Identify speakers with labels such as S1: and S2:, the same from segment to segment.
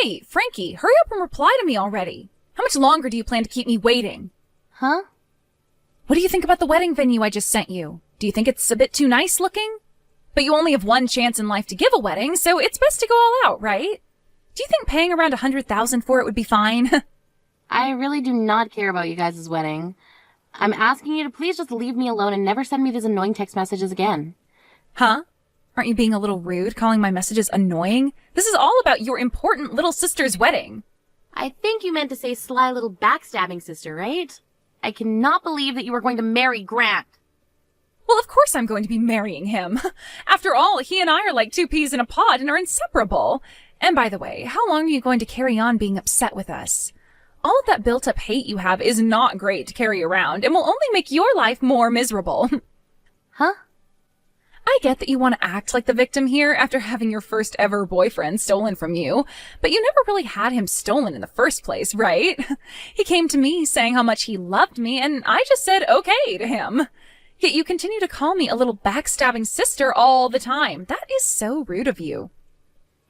S1: Hey, Frankie, hurry up and reply to me already. How much longer do you plan to keep me waiting?
S2: Huh?
S1: What do you think about the wedding venue I just sent you? Do you think it's a bit too nice looking? But you only have one chance in life to give a wedding, so it's best to go all out, right? Do you think paying around $100,000 for it would be fine?
S2: I really do not care about you guys' wedding. I'm asking you to please just leave me alone and never send me these annoying text messages again.
S1: Huh? Aren't you being a little rude, calling my messages annoying? This is all about your important little sister's wedding.
S2: I think you meant to say sly little backstabbing sister, right? I cannot believe that you are going to marry Grant.
S1: Well, of course I'm going to be marrying him. After all, he and I are like two peas in a pod and are inseparable. And by the way, how long are you going to carry on being upset with us? All of that built-up hate you have is not great to carry around and will only make your life more miserable.
S2: Huh?
S1: I get that you want to act like the victim here after having your first ever boyfriend stolen from you, but you never really had him stolen in the first place, right? He came to me saying how much he loved me, and I just said okay to him. Yet you continue to call me a little backstabbing sister all the time. That is so rude of you.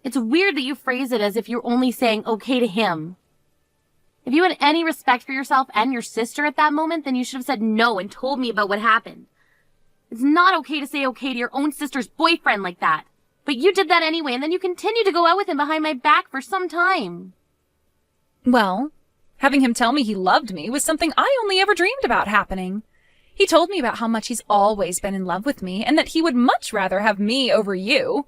S2: It's weird that you phrase it as if you're only saying okay to him. If you had any respect for yourself and your sister at that moment, then you should have said no and told me about what happened. It's not okay to say okay to your own sister's boyfriend like that. But you did that anyway, and then you continued to go out with him behind my back for some time.
S1: Well, having him tell me he loved me was something I only ever dreamed about happening. He told me about how much he's always been in love with me and that he would much rather have me over you.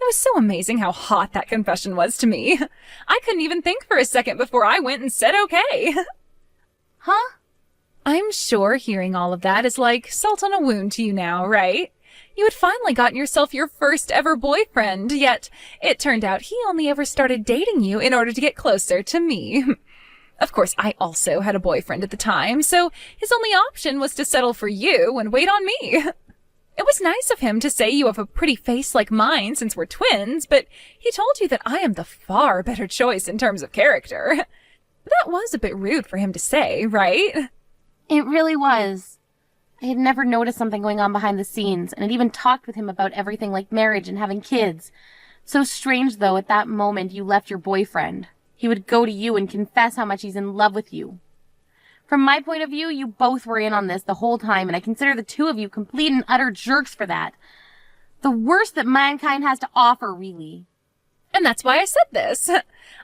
S1: It was so amazing how hot that confession was to me. I couldn't even think for a second before I went and said okay.
S2: Huh?
S1: I'm sure hearing all of that is like salt on a wound to you now, right? You had finally gotten yourself your first ever boyfriend, yet it turned out he only ever started dating you in order to get closer to me. Of course, I also had a boyfriend at the time, so his only option was to settle for you and wait on me. It was nice of him to say you have a pretty face like mine since we're twins, but he told you that I am the far better choice in terms of character. That was a bit rude for him to say, right?
S2: It really was. I had never noticed something going on behind the scenes, and had even talked with him about everything like marriage and having kids. So strange, though, at that moment you left your boyfriend. He would go to you and confess how much he's in love with you. From my point of view, you both were in on this the whole time, and I consider the two of you complete and utter jerks for that. The worst that mankind has to offer, really.
S1: And that's why I said this.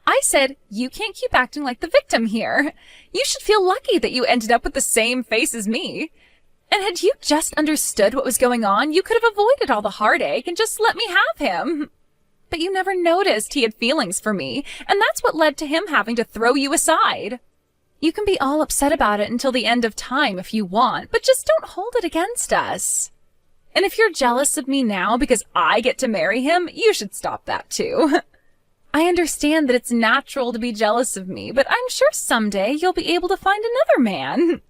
S1: I said, you can't keep acting like the victim here. You should feel lucky that you ended up with the same face as me. And had you just understood what was going on, you could have avoided all the heartache and just let me have him. But you never noticed he had feelings for me, and that's what led to him having to throw you aside. You can be all upset about it until the end of time if you want, but just don't hold it against us. And if you're jealous of me now because I get to marry him, you should stop that too. I understand that it's natural to be jealous of me, but I'm sure someday you'll be able to find another man.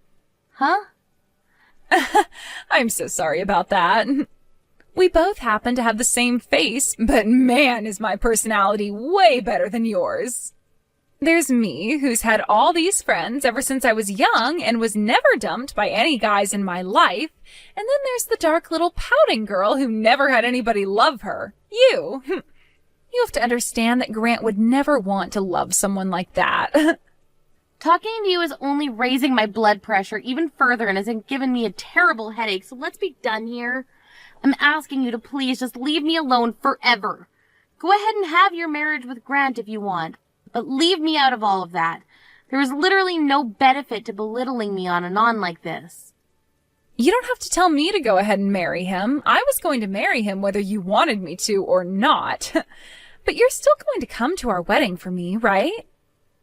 S2: Huh?
S1: I'm so sorry about that. We both happen to have the same face, but man, is my personality way better than yours. There's me, who's had all these friends ever since I was young and was never dumped by any guys in my life. And then there's the dark little pouting girl who never had anybody love her. You. You have to understand that Grant would never want to love someone like that.
S2: Talking to you is only raising my blood pressure even further and has given me a terrible headache, so let's be done here. I'm asking you to please just leave me alone forever. Go ahead and have your marriage with Grant if you want, but leave me out of all of that. There is literally no benefit to belittling me on and on like this.
S1: You don't have to tell me to go ahead and marry him. I was going to marry him whether you wanted me to or not. But you're still going to come to our wedding for me, right?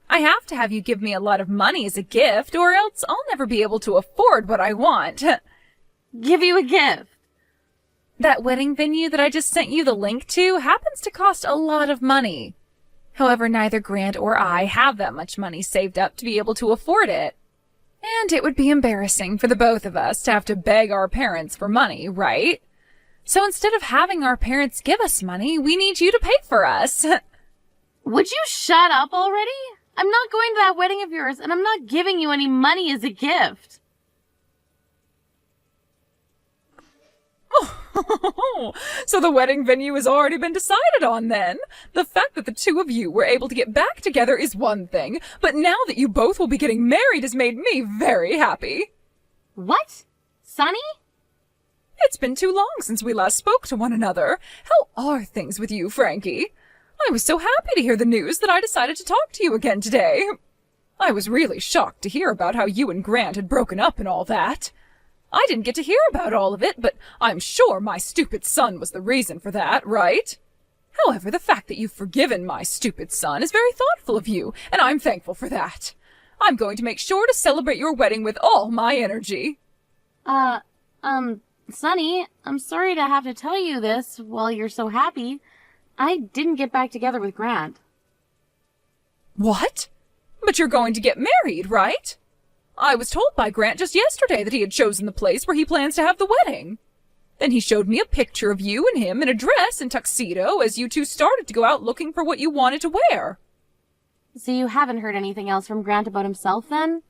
S1: I have to have you give me a lot of money as a gift, or else I'll never be able to afford what I want.
S2: Give you a gift?
S1: That wedding venue that I just sent you the link to happens to cost a lot of money. However, neither Grant or I have that much money saved up to be able to afford it. And it would be embarrassing for the both of us to have to beg our parents for money, right? So instead of having our parents give us money, we need you to pay for us.
S2: Would you shut up already? I'm not going to that wedding of yours, and I'm not giving you any money as a gift.
S1: Oh. So the wedding venue has already been decided on then. The fact that the two of you were able to get back together is one thing, but now that you both will be getting married has made me very happy.
S2: What? Sonny?
S1: It's been too long since we last spoke to one another. How are things with you, Frankie? I was so happy to hear the news that I decided to talk to you again today. I was really shocked to hear about how you and Grant had broken up and all that. I didn't get to hear about all of it, but I'm sure my stupid son was the reason for that, right? However, the fact that you've forgiven my stupid son is very thoughtful of you, and I'm thankful for that. I'm going to make sure to celebrate your wedding with all my energy.
S2: Sonny, I'm sorry to have to tell you this while you're so happy. I didn't get back together with Grant.
S1: What? But you're going to get married, right? I was told by Grant just yesterday that he had chosen the place where he plans to have the wedding. Then he showed me a picture of you and him in a dress and tuxedo as you two started to go out looking for what you wanted to wear.
S2: So you haven't heard anything else from Grant about himself, then?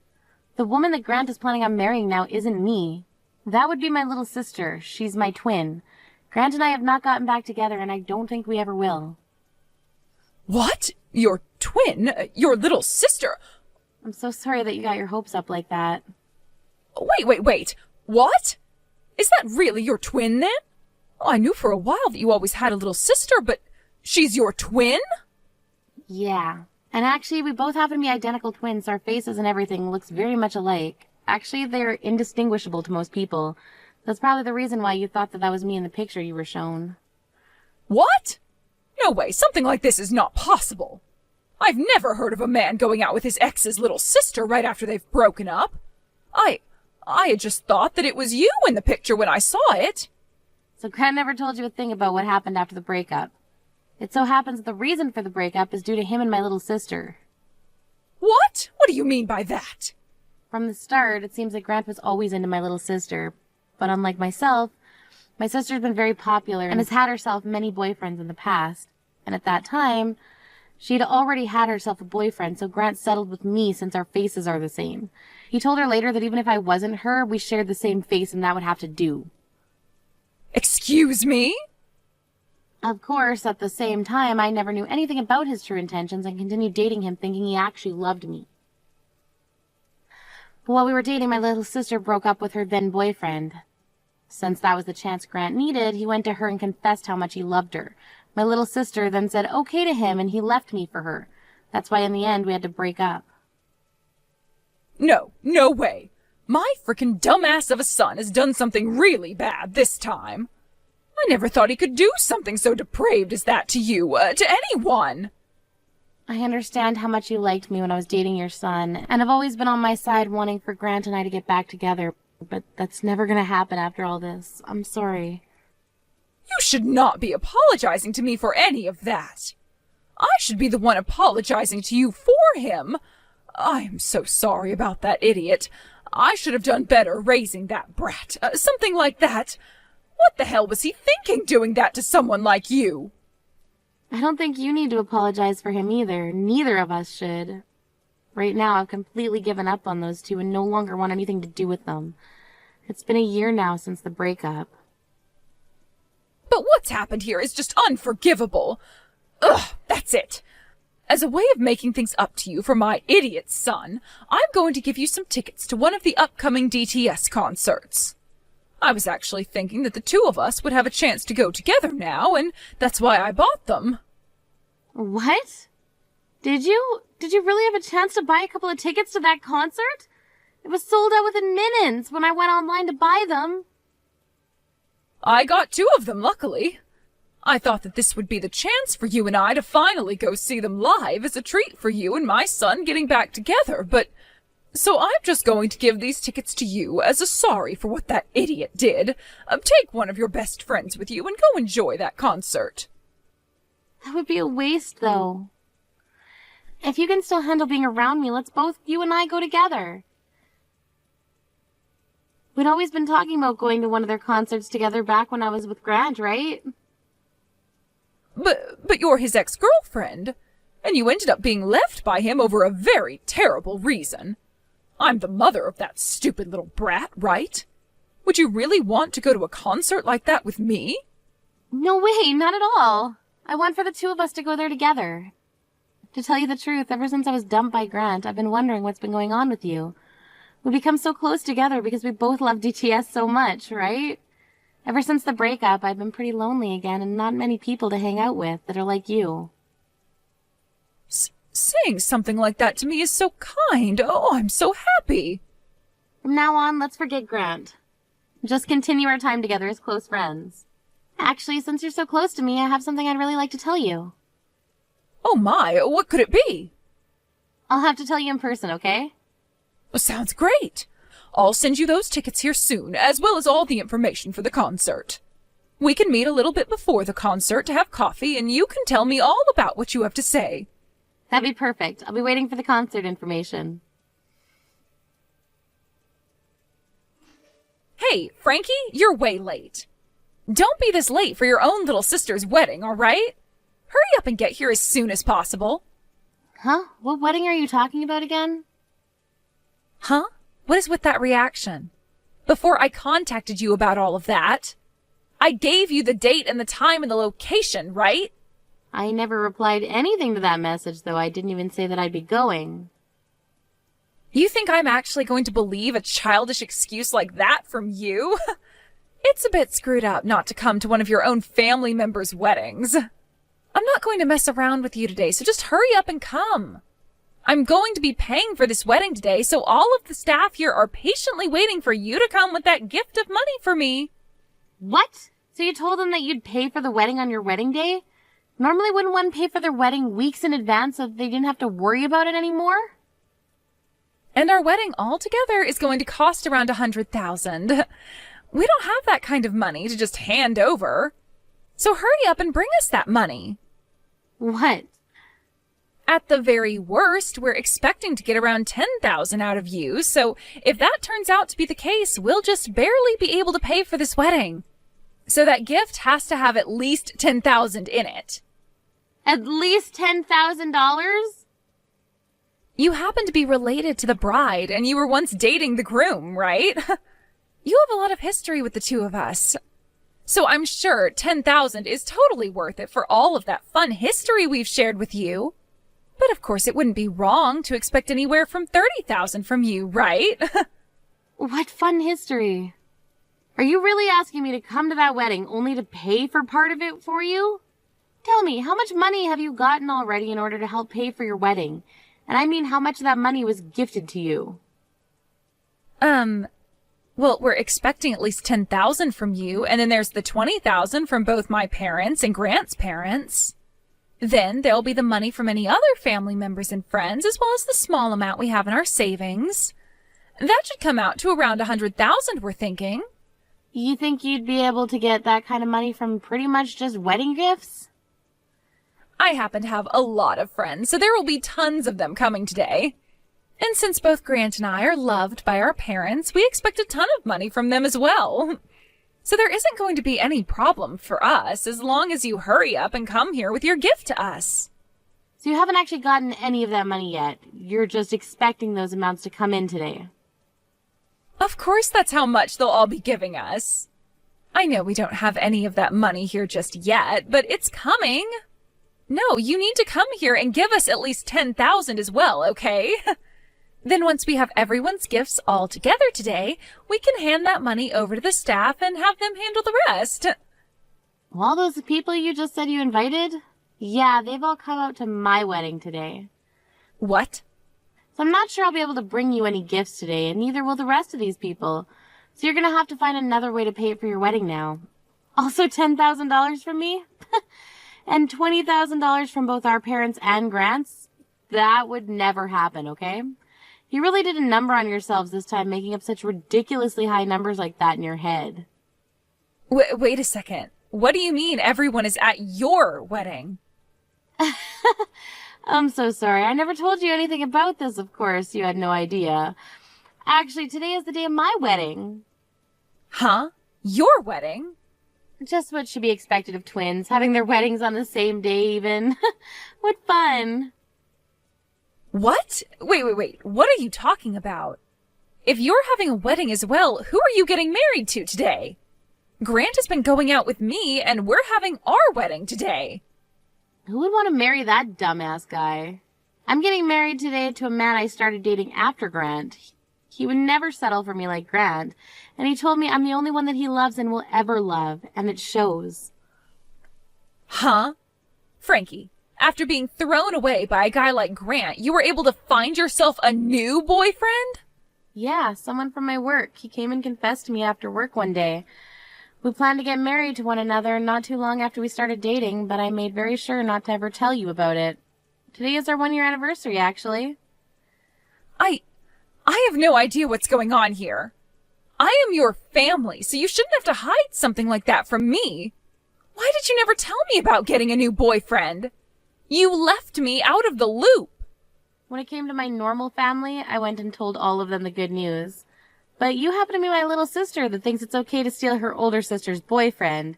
S2: The woman that Grant is planning on marrying now isn't me. That would be my little sister. She's my twin. Grant and I have not gotten back together, and I don't think we ever will.
S1: What? Your twin? Your little sister?
S2: I'm so sorry that you got your hopes up like that.
S1: Wait. What? Is that really your twin, then? I knew for a while that you always had a little sister, but she's your twin?
S2: Yeah. And actually, we both happen to be identical twins, so our faces and everything looks very much alike. Actually, they're indistinguishable to most people. That's probably the reason why you thought that that was me in the picture you were shown.
S1: What? No way, something like this is not possible. I've never heard of a man going out with his ex's little sister right after they've broken up. I had just thought that it was you in the picture when I saw it.
S2: So Grant never told you a thing about what happened after the breakup. It so happens that the reason for the breakup is due to him and my little sister.
S1: What? What do you mean by that?
S2: From the start, it seems that Grant was always into my little sister. But unlike myself, my sister's been very popular and has had herself many boyfriends in the past. And at that time, she'd already had herself a boyfriend, so Grant settled with me since our faces are the same. He told her later that even if I wasn't her, we shared the same face and that would have to do.
S1: Excuse me?
S2: Of course, at the same time, I never knew anything about his true intentions and continued dating him thinking he actually loved me. But while we were dating, my little sister broke up with her then boyfriend. Since that was the chance Grant needed, he went to her and confessed how much he loved her. My little sister then said okay to him and he left me for her. That's why in the end we had to break up.
S1: No way. My frickin' dumbass of a son has done something really bad this time. I never thought he could do something so depraved as that to you, to anyone.
S2: I understand how much you liked me when I was dating your son, and have always been on my side wanting for Grant and I to get back together, but that's never gonna happen after all this. I'm sorry.
S1: You should not be apologizing to me for any of that. I should be the one apologizing to you for him. I am so sorry about that idiot. I should have done better raising that brat. Something like that. What the hell was he thinking doing that to someone like you?
S2: I don't think you need to apologize for him either. Neither of us should. Right now, I've completely given up on those two and no longer want anything to do with them. It's been a year now since the breakup.
S1: But what's happened here is just unforgivable. Ugh, that's it. As a way of making things up to you for my idiot son, I'm going to give you some tickets to one of the upcoming DTS concerts. I was actually thinking that the two of us would have a chance to go together now, and that's why I bought them.
S2: What? Did you really have a chance to buy a couple of tickets to that concert? It was sold out within minutes when I went online to buy them.
S1: I got 2 of them, luckily. I thought that this would be the chance for you and I to finally go see them live as a treat for you and my son getting back together, but... So I'm just going to give these tickets to you as a sorry for what that idiot did. Take one of your best friends with you and go enjoy that concert.
S2: That would be a waste, though. If you can still handle being around me, let's both, you and I, go together. We'd always been talking about going to one of their concerts together back when I was with Grant, right?
S1: But you're his ex-girlfriend, and you ended up being left by him over a very terrible reason. I'm the mother of that stupid little brat, right? Would you really want to go to a concert like that with me?
S2: No way, not at all. I want for the two of us to go there together. To tell you the truth, ever since I was dumped by Grant, I've been wondering what's been going on with you. We become so close together because we both love DTS so much, right? Ever since the breakup, I've been pretty lonely again and not many people to hang out with that are like you.
S1: Saying something like that to me is so kind. Oh, I'm so happy.
S2: From now on, let's forget Grant. Just continue our time together as close friends. Actually, since you're so close to me, I have something I'd really like to tell you.
S1: Oh my, what could it be?
S2: I'll have to tell you in person, okay?
S1: Sounds great. I'll send you those tickets here soon, as well as all the information for the concert. We can meet a little bit before the concert to have coffee, and you can tell me all about what you have to say.
S2: That'd be perfect. I'll be waiting for the concert information.
S1: Hey, Frankie, you're way late. Don't be this late for your own little sister's wedding, all right? Hurry up and get here as soon as possible.
S2: Huh? What wedding are you talking about again?
S1: Huh? What is with that reaction? Before I contacted you about all of that, I gave you the date and the time and the location, right?
S2: I never replied anything to that message, though. I didn't even say that I'd be going.
S1: You think I'm actually going to believe a childish excuse like that from you? It's a bit screwed up not to come to one of your own family members' weddings. I'm not going to mess around with you today, so just hurry up and come. I'm going to be paying for this wedding today, so all of the staff here are patiently waiting for you to come with that gift of money for me.
S2: What? So you told them that you'd pay for the wedding on your wedding day? Normally wouldn't one pay for their wedding weeks in advance so they didn't have to worry about it anymore?
S1: And our wedding altogether is going to cost around $100,000. We don't have that kind of money to just hand over. So hurry up and bring us that money.
S2: What?
S1: At the very worst, we're expecting to get around $10,000 out of you, so if that turns out to be the case, we'll just barely be able to pay for this wedding. So that gift has to have at least $10,000 in it.
S2: At least $10,000?
S1: You happen to be related to the bride, and you were once dating the groom, right? You have a lot of history with the two of us. So I'm sure $10,000 is totally worth it for all of that fun history we've shared with you. But of course it wouldn't be wrong to expect anywhere from $30,000 from you, right?
S2: What fun history? Are you really asking me to come to that wedding only to pay for part of it for you? Tell me, how much money have you gotten already in order to help pay for your wedding? And I mean how much of that money was gifted to you.
S1: Well, we're expecting at least $10,000 from you, and then there's the $20,000 from both my parents and Grant's parents. Then there'll be the money from any other family members and friends, as well as the small amount we have in our savings. That should come out to around $100,000, we're thinking.
S2: You think you'd be able to get that kind of money from pretty much just wedding gifts?
S1: I happen to have a lot of friends, so there will be tons of them coming today. And since both Grant and I are loved by our parents, we expect a ton of money from them as well. So there isn't going to be any problem for us as long as you hurry up and come here with your gift to us.
S2: So you haven't actually gotten any of that money yet. You're just expecting those amounts to come in today.
S1: Of course that's how much they'll all be giving us. I know we don't have any of that money here just yet, but it's coming. No, you need to come here and give us at least $10,000 as well, okay? Then once we have everyone's gifts all together today, we can hand that money over to the staff and have them handle the rest.
S2: All those people you just said you invited? Yeah, they've all come out to my wedding today.
S1: What?
S2: So I'm not sure I'll be able to bring you any gifts today, and neither will the rest of these people. So you're gonna have to find another way to pay for your wedding now. Also $10,000 from me? And $20,000 from both our parents and Grant's? That would never happen, okay? You really did a number on yourselves this time, making up such ridiculously high numbers like that in your head.
S1: Wait a second. What do you mean everyone is at your wedding?
S2: I'm so sorry. I never told you anything about this, of course. You had no idea. Actually, today is the day of my wedding.
S1: Huh? Your wedding?
S2: Just what should be expected of twins, having their weddings on the same day even. What fun.
S1: What? Wait. What are you talking about? If you're having a wedding as well, who are you getting married to today? Grant has been going out with me, and we're having our wedding today.
S2: Who would want to marry that dumbass guy? I'm getting married today to a man I started dating after Grant. He would never settle for me like Grant, and he told me I'm the only one that he loves and will ever love, and it shows.
S1: Huh? Frankie, after being thrown away by a guy like Grant, you were able to find yourself a new boyfriend?
S2: Yeah, someone from my work. He came and confessed to me after work one day. We planned to get married to one another not too long after we started dating, but I made very sure not to ever tell you about it. Today is our 1-year anniversary, actually.
S1: I have no idea what's going on here. I am your family, so you shouldn't have to hide something like that from me. Why did you never tell me about getting a new boyfriend? You left me out of the loop.
S2: When it came to my normal family, I went and told all of them the good news. But you happen to be my little sister that thinks it's okay to steal her older sister's boyfriend.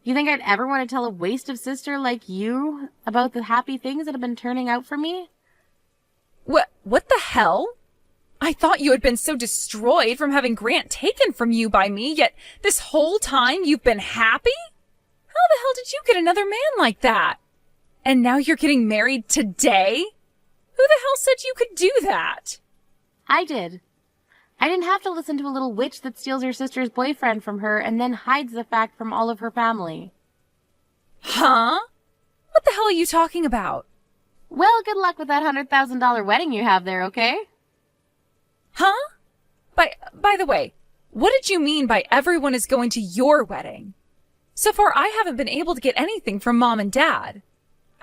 S2: You think I'd ever want to tell a waste of sister like you about the happy things that have been turning out for me?
S1: What the hell? I thought you had been so destroyed from having Grant taken from you by me, yet this whole time you've been happy? How the hell did you get another man like that? And now you're getting married today? Who the hell said you could do that?
S2: I did. I didn't have to listen to a little witch that steals her sister's boyfriend from her and then hides the fact from all of her family.
S1: Huh? What the hell are you talking about?
S2: Well, good luck with that $100,000 wedding you have there, okay?
S1: Huh? By the way, what did you mean by everyone is going to your wedding? So far, I haven't been able to get anything from Mom and Dad.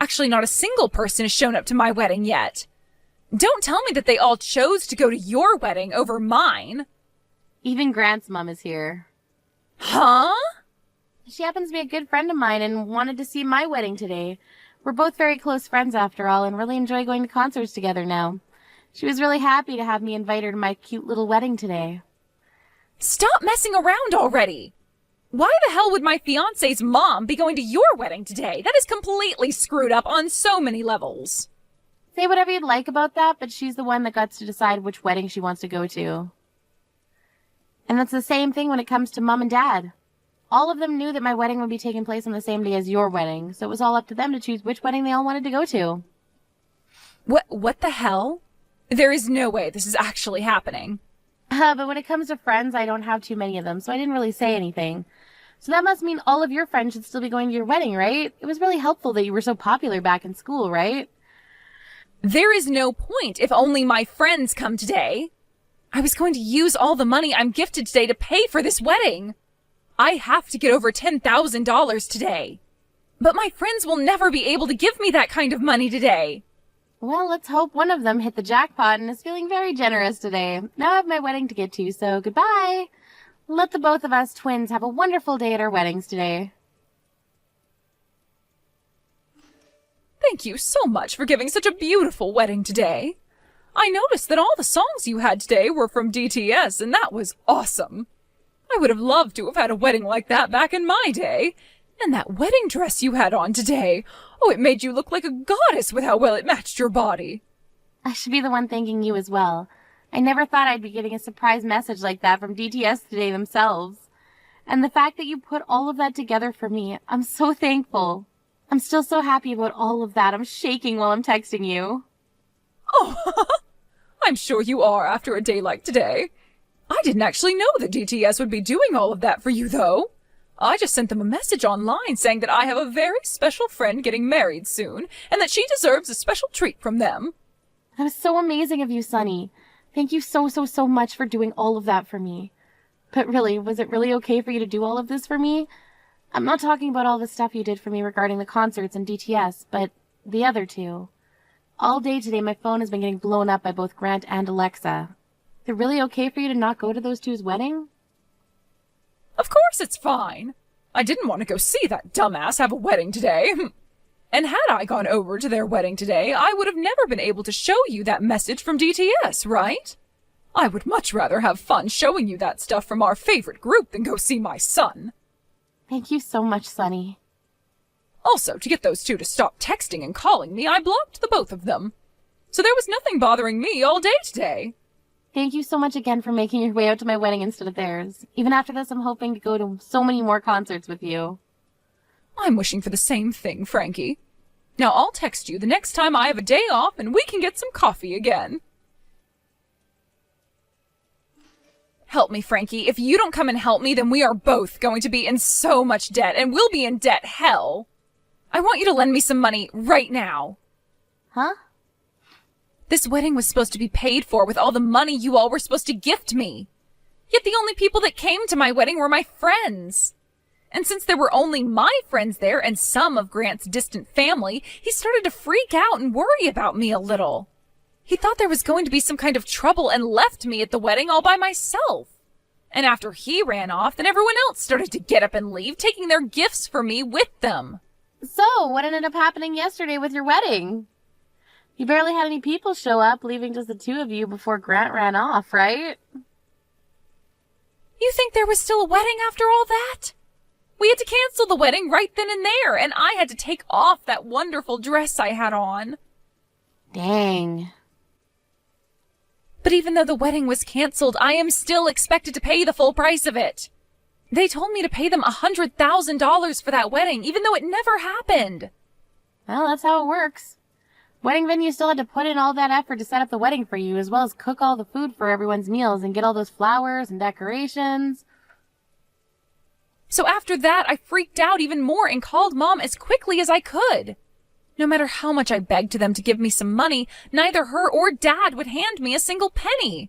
S1: Actually, not a single person has shown up to my wedding yet. Don't tell me that they all chose to go to your wedding over mine.
S2: Even Grant's mom is here.
S1: Huh?
S2: She happens to be a good friend of mine and wanted to see my wedding today. We're both very close friends after all and really enjoy going to concerts together now. She was really happy to have me invite her to my cute little wedding today.
S1: Stop messing around already. Why the hell would my fiance's mom be going to your wedding today? That is completely screwed up on so many levels.
S2: Say whatever you'd like about that, but she's the one that gets to decide which wedding she wants to go to. And that's the same thing when it comes to Mom and Dad. All of them knew that my wedding would be taking place on the same day as your wedding, so it was all up to them to choose which wedding they all wanted to go to.
S1: What the hell? There is no way this is actually happening.
S2: But when it comes to friends, I don't have too many of them, so I didn't really say anything. So that must mean all of your friends should still be going to your wedding, right? It was really helpful that you were so popular back in school, right?
S1: There is no point if only my friends come today. I was going to use all the money I'm gifted today to pay for this wedding. I have to get over $10,000 today. But my friends will never be able to give me that kind of money today.
S2: Well, let's hope one of them hit the jackpot and is feeling very generous today. Now I have my wedding to get to, so goodbye. Let the both of us twins have a wonderful day at our weddings today.
S1: Thank you so much for giving such a beautiful wedding today. I noticed that all the songs you had today were from DTS, and that was awesome. I would have loved to have had a wedding like that back in my day. And that wedding dress you had on today. Oh, it made you look like a goddess with how well it matched your body.
S2: I should be the one thanking you as well. I never thought I'd be getting a surprise message like that from DTS today themselves. And the fact that you put all of that together for me, I'm so thankful. I'm still so happy about all of that. I'm shaking while I'm texting you.
S1: Oh, I'm sure you are after a day like today. I didn't actually know that DTS would be doing all of that for you, though. I just sent them a message online saying that I have a very special friend getting married soon, and that she deserves a special treat from them.
S2: That was so amazing of you, Sunny. Thank you so much for doing all of that for me. But really, was it really okay for you to do all of this for me? I'm not talking about all the stuff you did for me regarding the concerts and DTS, but the other two. All day today, my phone has been getting blown up by both Grant and Alexa. Is it really okay for you to not go to those two's wedding?
S1: Of course it's fine. I didn't want to go see that dumbass have a wedding today. And had I gone over to their wedding today, I would have never been able to show you that message from DTS, right? I would much rather have fun showing you that stuff from our favorite group than go see my son.
S2: Thank you so much, Sunny.
S1: Also, to get those two to stop texting and calling me, I blocked the both of them. So there was nothing bothering me all day today.
S2: Thank you so much again for making your way out to my wedding instead of theirs. Even after this, I'm hoping to go to so many more concerts with you.
S1: I'm wishing for the same thing, Frankie. Now I'll text you the next time I have a day off and we can get some coffee again. Help me, Frankie. If you don't come and help me, then we are both going to be in so much debt, and we'll be in debt hell. I want you to lend me some money right now.
S2: Huh?
S1: This wedding was supposed to be paid for with all the money you all were supposed to gift me. Yet the only people that came to my wedding were my friends. And since there were only my friends there and some of Grant's distant family, he started to freak out and worry about me a little. He thought there was going to be some kind of trouble and left me at the wedding all by myself. And after he ran off, then everyone else started to get up and leave, taking their gifts for me with them.
S2: So, what ended up happening yesterday with your wedding? You barely had any people show up, leaving just the two of you before Grant ran off, right?
S1: You think there was still a wedding after all that? We had to cancel the wedding right then and there, and I had to take off that wonderful dress I had on.
S2: Dang.
S1: But even though the wedding was canceled, I am still expected to pay the full price of it. They told me to pay them $100,000 for that wedding, even though it never happened.
S2: Well, that's how it works. Wedding venue still had to put in all that effort to set up the wedding for you, as well as cook all the food for everyone's meals and get all those flowers and decorations.
S1: So after that, I freaked out even more and called Mom as quickly as I could. No matter how much I begged to them to give me some money, neither her or Dad would hand me a single penny.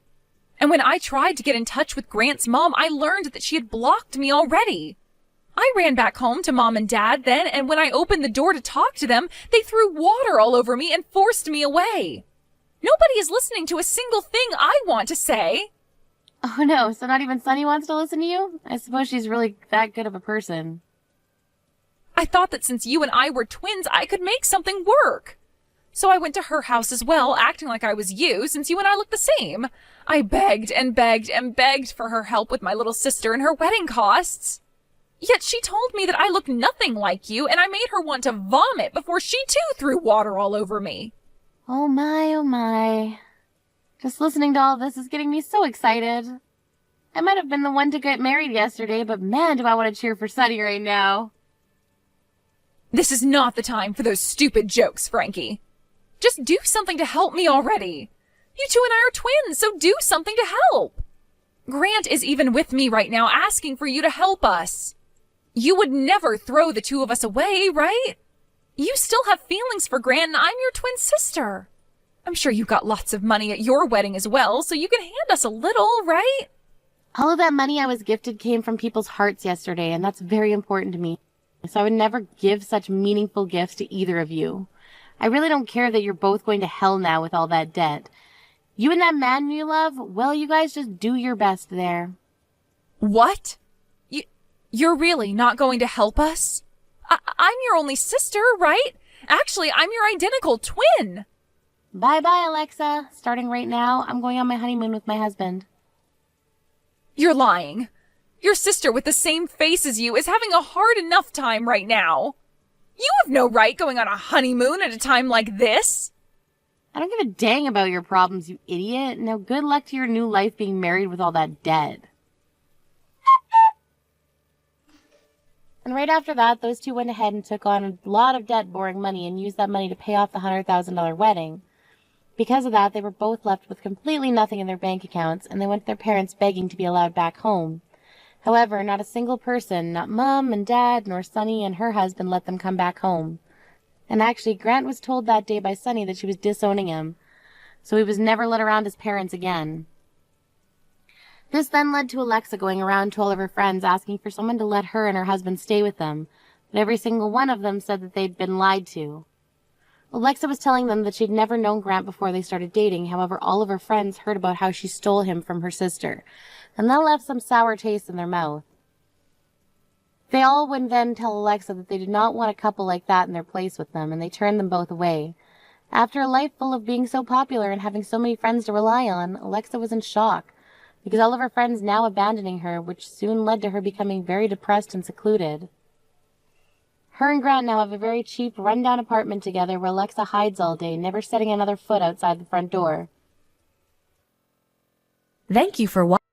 S1: And when I tried to get in touch with Grant's mom, I learned that she had blocked me already. I ran back home to Mom and Dad then, and when I opened the door to talk to them, they threw water all over me and forced me away. Nobody is listening to a single thing I want to say.
S2: Oh no, so not even Sunny wants to listen to you? I suppose she's really that good of a person.
S1: I thought that since you and I were twins, I could make something work. So I went to her house as well, acting like I was you, since you and I look the same. I begged and begged and begged for her help with my little sister and her wedding costs. Yet she told me that I looked nothing like you, and I made her want to vomit before she too threw water all over me.
S2: Oh my, oh my. Just listening to all this is getting me so excited. I might have been the one to get married yesterday, but man, do I want to cheer for Sunny right now.
S1: This is not the time for those stupid jokes, Frankie. Just do something to help me already. You two and I are twins, so do something to help. Grant is even with me right now asking for you to help us. You would never throw the two of us away, right? You still have feelings for Grant and I'm your twin sister. I'm sure you got lots of money at your wedding as well, so you can hand us a little, right?
S2: All of that money I was gifted came from people's hearts yesterday, and that's very important to me. So I would never give such meaningful gifts to either of you. I really don't care that you're both going to hell now with all that debt. You and that man you love, well, you guys just do your best there.
S1: What? You're really not going to help us? I'm your only sister, right? Actually, I'm your identical twin.
S2: Bye-bye, Alexa. Starting right now, I'm going on my honeymoon with my husband.
S1: You're lying. Your sister with the same face as you is having a hard enough time right now. You have no right going on a honeymoon at a time like this.
S2: I don't give a dang about your problems, you idiot. Now good luck to your new life being married with all that debt. And right after that, those two went ahead and took on a lot of debt borrowing money and used that money to pay off the $100,000 wedding. Because of that, they were both left with completely nothing in their bank accounts, and they went to their parents begging to be allowed back home. However, not a single person, not Mom and Dad, nor Sunny and her husband, let them come back home. And actually, Grant was told that day by Sunny that she was disowning him, so he was never let around his parents again. This then led to Alexa going around to all of her friends asking for someone to let her and her husband stay with them, but every single one of them said that they'd been lied to. Alexa was telling them that she'd never known Grant before they started dating, however all of her friends heard about how she stole him from her sister, and that left some sour taste in their mouth. They all would then tell Alexa that they did not want a couple like that in their place with them, and they turned them both away. After a life full of being so popular and having so many friends to rely on, Alexa was in shock, because all of her friends now abandoning her, which soon led to her becoming very depressed and secluded. Her and Grant now have a very cheap, run-down apartment together where Alexa hides all day, never setting another foot outside the front door.
S3: Thank you for watching.